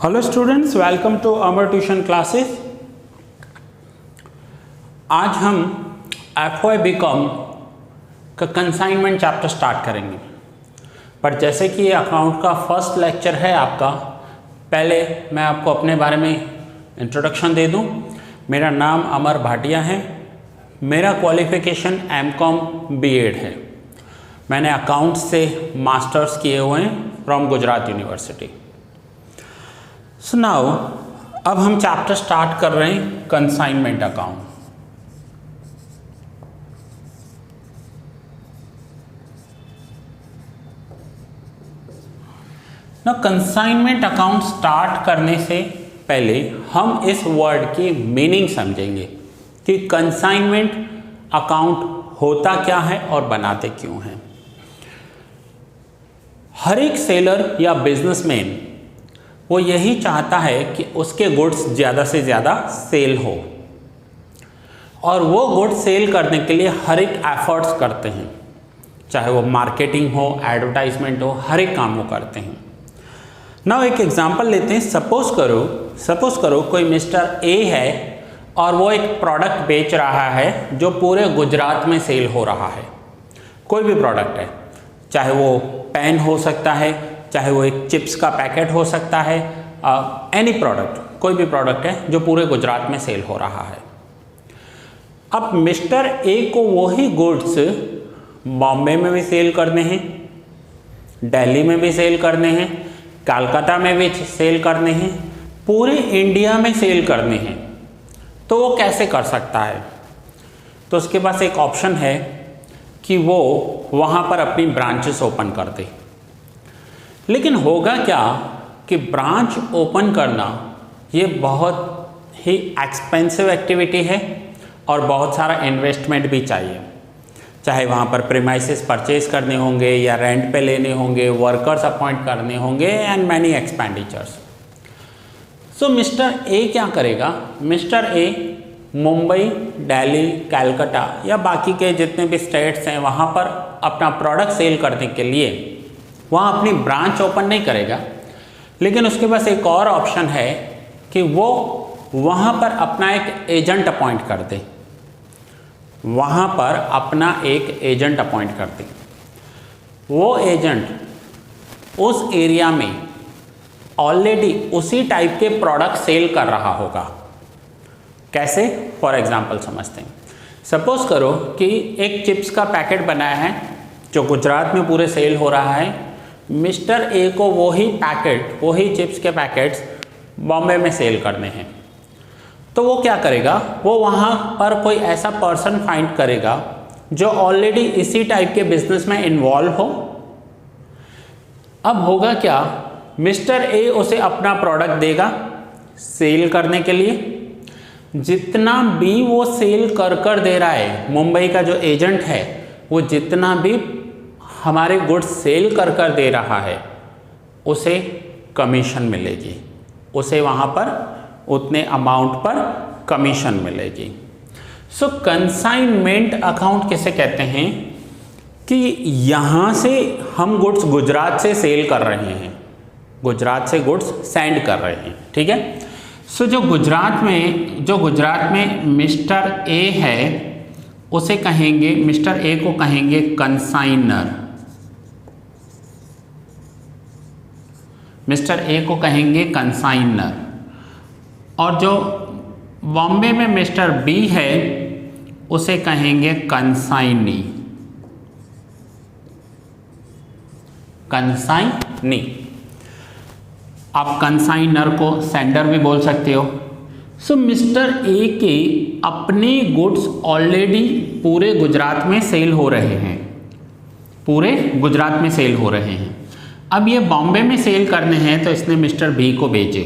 Hello students, welcome to Amar tuition classes. आज हम FY BCom का कंसाइनमेंट चैप्टर स्टार्ट करेंगे। पर जैसे कि ये अकाउंट का फर्स्ट लेक्चर है आपका, पहले मैं आपको अपने बारे में इंट्रोडक्शन दे दूं। मेरा नाम अमर भाटिया है। मेरा क्वालिफिकेशन MCom B.Ed है। मैंने अकाउंट से मास्टर्स किए हुए हैं from Gujarat university. So now अब हम चैप्टर स्टार्ट कर रहे हैं कंसाइनमेंट अकाउंट। ना कंसाइनमेंट अकाउंट स्टार्ट करने से पहले हम इस वर्ड की मीनिंग समझेंगे कि कंसाइनमेंट अकाउंट होता क्या है और बनाते क्यों हैं। हर एक सेलर या बिजनेसमैन वो यही चाहता है कि उसके गुड्स ज़्यादा से ज़्यादा सेल हो, और वो गुड्स सेल करने के लिए हर एक एफर्ट्स करते हैं, चाहे वो मार्केटिंग हो, एडवर्टाइजमेंट हो, हर एक काम वो करते हैं। नाउ एक एग्जांपल लेते हैं। सपोज करो कोई मिस्टर ए है और वो एक प्रोडक्ट बेच रहा है जो पूरे गुजरात में सेल हो रहा है। कोई भी प्रोडक्ट है, चाहे वो पेन हो सकता है, चाहे वो एक चिप्स का पैकेट हो सकता है, एनी प्रोडक्ट, कोई भी प्रोडक्ट है जो पूरे गुजरात में सेल हो रहा है। अब मिस्टर ए को वही गुड्स बॉम्बे में भी सेल करने हैं, दिल्ली में भी सेल करने हैं, कलकत्ता में भी सेल करने हैं, पूरे इंडिया में सेल करने हैं। तो वो कैसे कर सकता है? तो उसके पास एक ऑप्शन है कि वो वहाँ पर अपनी ब्रांचेस ओपन कर दे। लेकिन होगा क्या कि ब्रांच ओपन करना ये बहुत ही एक्सपेंसिव एक्टिविटी है और बहुत सारा इन्वेस्टमेंट भी चाहिए। चाहे वहाँ पर प्रीमाइसेस परचेज करने होंगे या रेंट पे लेने होंगे, वर्कर्स अपॉइंट करने होंगे and many expenditures. So mister A क्या करेगा? मिस्टर ए मुंबई, दिल्ली, कलकत्ता या बाकी के जितने भी स्टेट्स हैं वहाँ पर अपना प्रोडक्ट सेल करने के लिए वहाँ अपनी ब्रांच ओपन नहीं करेगा, लेकिन उसके पास एक और ऑप्शन है कि वो वहाँ पर अपना एक एजेंट अपॉइंट कर दे। वहाँ पर अपना एक एजेंट अपॉइंट कर दे। वो एजेंट उस एरिया में ऑलरेडी उसी टाइप के प्रोडक्ट सेल कर रहा होगा। कैसे? फॉर एग्जांपल समझते हैं। सपोज करो कि एक चिप्स का पैकेट बनाया है जो गुजरात में पूरे सेल हो रहा है। मिस्टर ए को वही चिप्स के पैकेट्स बॉम्बे में सेल करने हैं। तो वो क्या करेगा? वो वहाँ पर कोई ऐसा पर्सन फाइंड करेगा जो ऑलरेडी इसी टाइप के बिजनेस में इन्वॉल्व हो। अब होगा क्या? मिस्टर ए उसे अपना प्रोडक्ट देगा सेल करने के लिए। जितना भी वो सेल कर दे रहा है, मुंबई का जो एजेंट है वो जितना भी हमारे गुड्स सेल कर दे रहा है उसे कमीशन मिलेगी, उसे वहाँ पर उतने अमाउंट पर कमीशन मिलेगी। सो कंसाइनमेंट अकाउंट किसे कहते हैं? कि यहाँ से हम गुड्स गुजरात से सेल कर रहे हैं, गुजरात से गुड्स सेंड कर रहे हैं, ठीक है। सो जो गुजरात में मिस्टर ए है उसे कहेंगे, मिस्टर ए को कहेंगे कंसाइनर। मिस्टर ए को कहेंगे कंसाइनर। और जो बॉम्बे में मिस्टर बी है उसे कहेंगे कंसाइनी। कंसाइनी। आप कंसाइनर को सेंडर भी बोल सकते हो। सो मिस्टर ए के अपने गुड्स ऑलरेडी पूरे गुजरात में सेल हो रहे हैं, पूरे गुजरात में सेल हो रहे हैं। अब ये बॉम्बे में सेल करने हैं तो इसने मिस्टर बी को भेजे।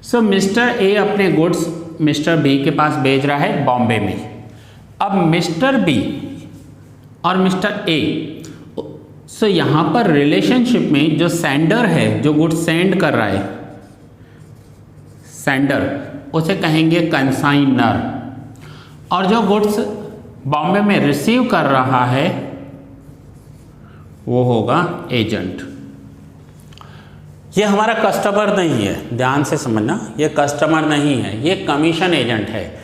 सो मिस्टर ए अपने गुड्स मिस्टर बी के पास भेज रहा है बॉम्बे में। अब मिस्टर बी और मिस्टर ए, सो यहाँ पर रिलेशनशिप में जो सेंडर है, जो गुड्स सेंड कर रहा है, सेंडर, उसे कहेंगे कंसाइनर। और जो गुड्स बॉम्बे में रिसीव कर रहा है वो होगा एजेंट। ये हमारा कस्टमर नहीं है, ध्यान से समझना, ये कस्टमर नहीं है, ये कमीशन एजेंट है।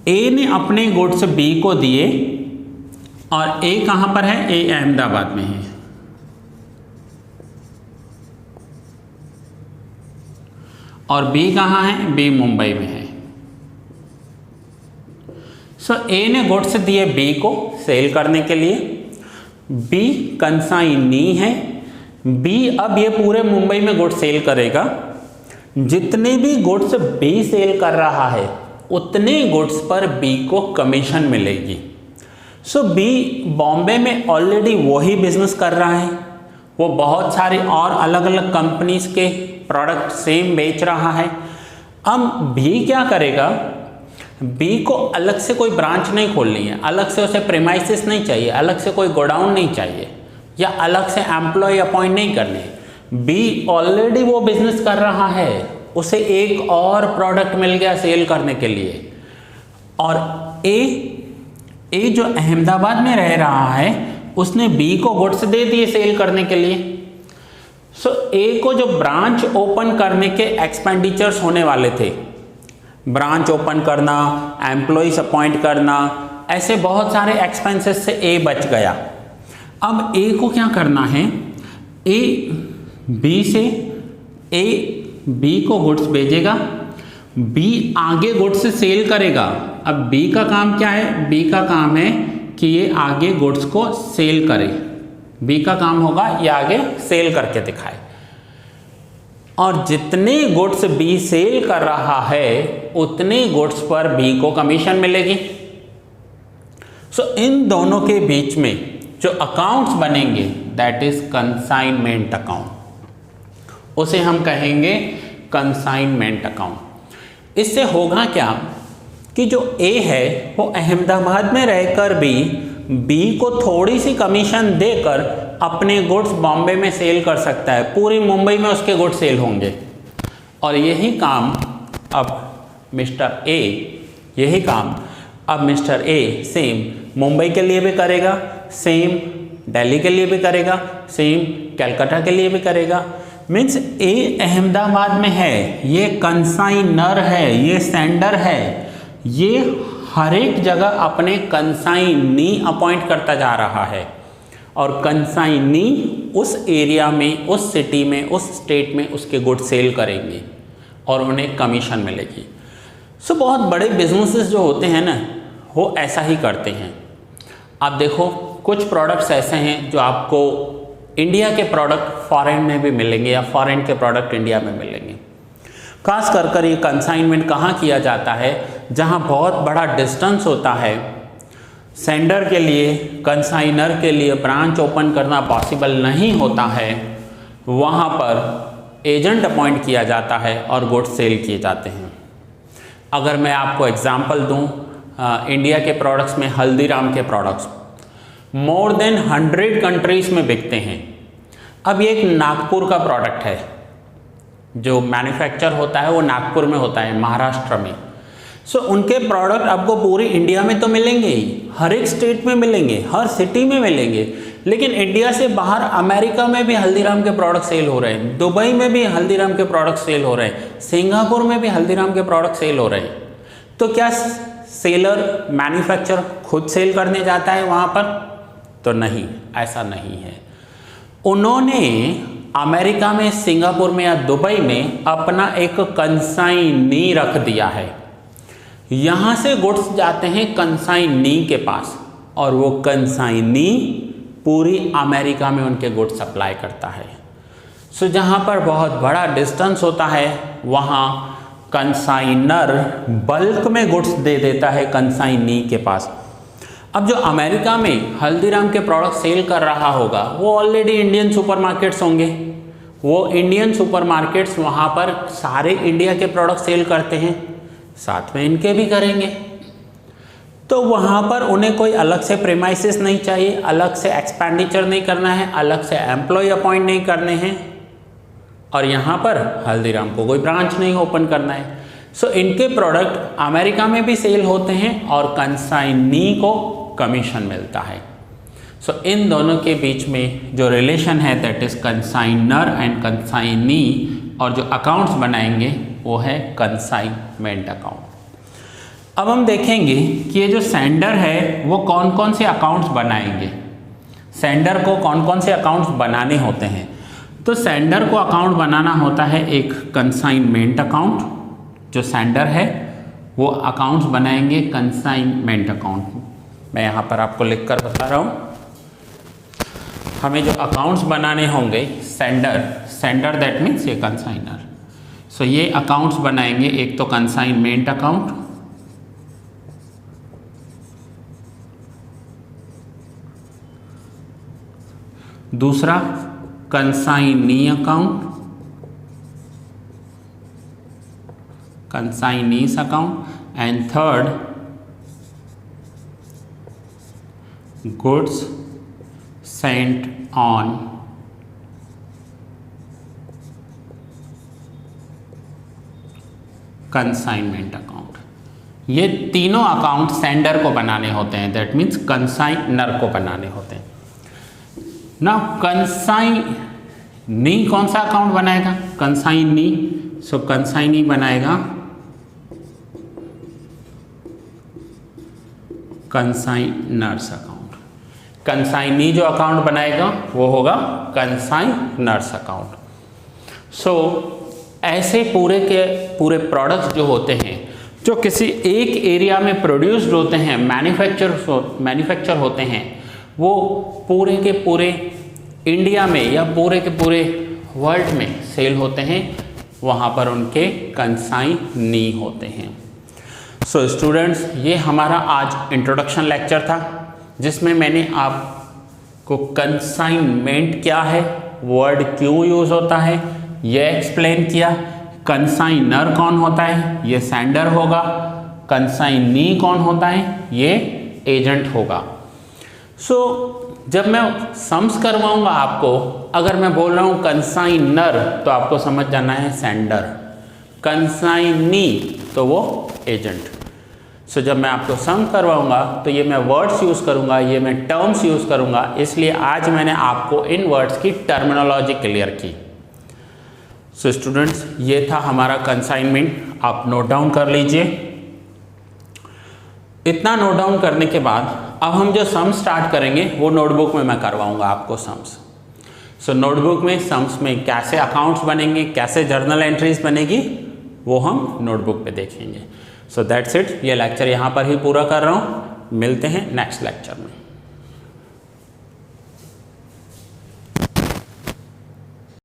ए ने अपने गुड्स बी को दिए और ए कहाँ पर है, ए अहमदाबाद में है, और बी कहाँ है, बी मुंबई में है। सो ए ने गुड्स दिए बी को सेल करने के लिए, बी कंसाइनी है, बी अब ये पूरे मुंबई में गुड्स सेल करेगा। जितने भी गुड्स बी सेल कर रहा है उतने गुड्स पर बी को कमीशन मिलेगी। सो बी बॉम्बे में ऑलरेडी वही बिजनेस कर रहा है, वो बहुत सारे और अलग अलग कंपनीज के प्रोडक्ट सेम बेच रहा है। अब बी क्या करेगा, बी को अलग से कोई ब्रांच नहीं खोलनी है, अलग से उसे प्रीमाइसेस नहीं चाहिए, अलग से कोई गोडाउन नहीं चाहिए, या अलग से एम्प्लॉय अपॉइंट नहीं करने। बी ऑलरेडी वो बिजनेस कर रहा है, उसे एक और प्रोडक्ट मिल गया सेल करने के लिए। और ए जो अहमदाबाद में रह रहा है उसने बी को गुड्स दे दिए सेल करने के लिए। सो ए को जो ब्रांच ओपन करने के एक्सपेंडिचर्स होने वाले थे, ब्रांच ओपन करना, एम्प्लॉइज अपॉइंट करना, ऐसे बहुत सारे एक्सपेंसेस से ए बच गया। अब ए को क्या करना है, ए बी को गुड्स भेजेगा, बी आगे गुड्स सेल करेगा। अब बी का काम क्या है, बी का काम है कि ये आगे गुड्स को सेल करे, बी का काम होगा ये आगे सेल करके दिखाए। और जितने गुड्स बी सेल कर रहा है उतने गुड्स पर बी को कमीशन मिलेगी। सो इन दोनों के बीच में जो अकाउंट्स बनेंगे दैट इज कंसाइनमेंट अकाउंट, उसे हम कहेंगे कंसाइनमेंट अकाउंट। इससे होगा क्या कि जो ए है वो अहमदाबाद में रहकर भी बी को थोड़ी सी कमीशन देकर अपने गुड्स बॉम्बे में सेल कर सकता है, पूरी मुंबई में उसके गुड्स सेल होंगे। और यही काम अब मिस्टर ए सेम मुंबई के लिए भी करेगा, सेम दिल्ली के लिए भी करेगा, सेम कलकत्ता के लिए भी करेगा। मीन्स ए अहमदाबाद में है, ये कंसाइनर है, ये सेंडर है, ये हर एक जगह अपने कंसाइनी अपॉइंट करता जा रहा है। और कंसाइनी उस एरिया में, उस सिटी में, उस स्टेट में उसके गुड्स सेल करेंगे और उन्हें कमीशन मिलेगी। सो बहुत बड़े बिजनेसेस जो होते हैं ना, वो ऐसा ही करते हैं। आप देखो कुछ प्रोडक्ट्स ऐसे हैं जो आपको इंडिया के प्रोडक्ट फॉरेन में भी मिलेंगे या फॉरेन के प्रोडक्ट इंडिया में मिलेंगे। खास कर ये कंसाइनमेंट कहाँ किया जाता है, जहाँ बहुत बड़ा डिस्टेंस होता है, सेंडर के लिए, कंसाइनर के लिए ब्रांच ओपन करना पॉसिबल नहीं होता है, वहाँ पर एजेंट अपॉइंट किया जाता है और गुड्स सेल किए जाते हैं। अगर मैं आपको एग्जांपल दूँ, इंडिया के प्रोडक्ट्स में हल्दीराम के प्रोडक्ट्स मोर देन 100 कंट्रीज़ में बिकते हैं। अब ये एक नागपुर का प्रोडक्ट है, जो मैन्युफैक्चर होता है वो नागपुर में होता है, महाराष्ट्र में। सो उनके प्रोडक्ट आपको पूरी इंडिया में तो मिलेंगे ही, हर एक स्टेट में मिलेंगे, हर सिटी में मिलेंगे, लेकिन इंडिया से बाहर अमेरिका में भी हल्दीराम के प्रोडक्ट सेल हो रहे हैं, दुबई में भी हल्दीराम के प्रोडक्ट सेल हो रहे हैं, सिंगापुर में भी हल्दीराम के प्रोडक्ट सेल हो रहे हैं। तो क्या सेलर, मैन्युफैक्चरर खुद सेल करने जाता है वहाँ पर? तो नहीं, ऐसा नहीं है। उन्होंने अमेरिका में, सिंगापुर में या दुबई में अपना एक कंसाइनी रख दिया है। यहाँ से गुड्स जाते हैं कंसाइनी के पास और वो कंसाइनी पूरी अमेरिका में उनके गुड्स सप्लाई करता है। सो जहाँ पर बहुत बड़ा डिस्टेंस होता है वहाँ कंसाइनर बल्क में गुड्स दे देता है कंसाइनी के पास। अब जो अमेरिका में हल्दीराम के प्रोडक्ट सेल कर रहा होगा वो ऑलरेडी इंडियन सुपरमार्केट्स होंगे, वो इंडियन सुपरमार्केट्स वहाँ पर सारे इंडिया के प्रोडक्ट सेल करते हैं, साथ में इनके भी करेंगे। तो वहाँ पर उन्हें कोई अलग से प्रीमाइसेस नहीं चाहिए, अलग से एक्सपेंडिचर नहीं करना है, अलग से एम्प्लॉय अपॉइंट नहीं करने हैं, और यहाँ पर हल्दीराम को कोई ब्रांच नहीं ओपन करना है। सो इनके प्रोडक्ट अमेरिका में भी सेल होते हैं और कंसाइनी को कमीशन मिलता है। सो इन दोनों के बीच में जो रिलेशन है that is consignor and consignee, और जो अकाउंट्स बनाएंगे वो है कंसाइनमेंट अकाउंट। अब हम देखेंगे कि ये जो सेंडर है वो कौन कौन से अकाउंट्स बनाएंगे, सेंडर को कौन कौन से अकाउंट्स बनाने होते हैं। तो सेंडर को अकाउंट बनाना होता है एक कंसाइनमेंट अकाउंट, जो सेंडर है वो अकाउंट्स बनाएंगे कंसाइनमेंट अकाउंट। मैं यहाँ पर आपको लिख कर बता रहा हूँ, हमें जो अकाउंट्स बनाने होंगे सेंडर दैट मीन्स ये कंसाइनर, सो ये अकाउंट्स बनाएंगे एक तो कंसाइनमेंट अकाउंट, दूसरा consignee account, consignee's account, and third goods sent on consignment account. ये तीनों अकाउंट सेंडर को बनाने होते हैं, दैट मीन्स कंसाइनर को बनाने होते हैं ना। कंसाइनी कौन सा अकाउंट बनाएगा, कंसाइनी, सो कंसाइनी बनाएगा कंसाइनर्स अकाउंट। कंसाइनी जो अकाउंट बनाएगा वो होगा कंसाइनर्स अकाउंट। सो ऐसे पूरे के पूरे प्रोडक्ट्स जो होते हैं जो किसी एक एरिया में प्रोड्यूस्ड होते हैं, मैन्युफैक्चर होते हैं, वो पूरे के पूरे इंडिया में या पूरे के पूरे वर्ल्ड में सेल होते हैं, वहाँ पर उनके कंसाइनी होते हैं। सो स्टूडेंट्स, ये हमारा आज इंट्रोडक्शन लेक्चर था जिसमें मैंने आपको कंसाइनमेंट क्या है, वर्ड क्यों यूज़ होता है, ये एक्सप्लेन किया। कंसाइनर कौन होता है, ये सेंडर होगा। कंसाइनी कौन होता है, ये एजेंट होगा। सो जब मैं सम्स करवाऊंगा आपको, अगर मैं बोल रहा हूँ कंसाइनर तो आपको समझ जाना है सेंडर, कंसाइनी तो वो एजेंट। सो जब मैं आपको सम करवाऊंगा तो ये मैं वर्ड्स यूज़ करूंगा, ये मैं टर्म्स यूज़ करूंगा, इसलिए आज मैंने आपको इन वर्ड्स की टर्मिनोलॉजी क्लियर की। सो स्टूडेंट्स, ये था हमारा कंसाइनमेंट, आप नोट डाउन कर लीजिए। इतना नोट डाउन करने के बाद अब हम जो सम स्टार्ट करेंगे वो नोटबुक में मैं करवाऊंगा आपको सम्स। सो नोटबुक में सम्स में कैसे अकाउंट्स बनेंगे, कैसे जर्नल एंट्रीज बनेगी, वो हम नोटबुक पे देखेंगे। सो दैट्स इट, ये लेक्चर यहाँ पर ही पूरा कर रहा हूँ। मिलते हैं नेक्स्ट लेक्चर में।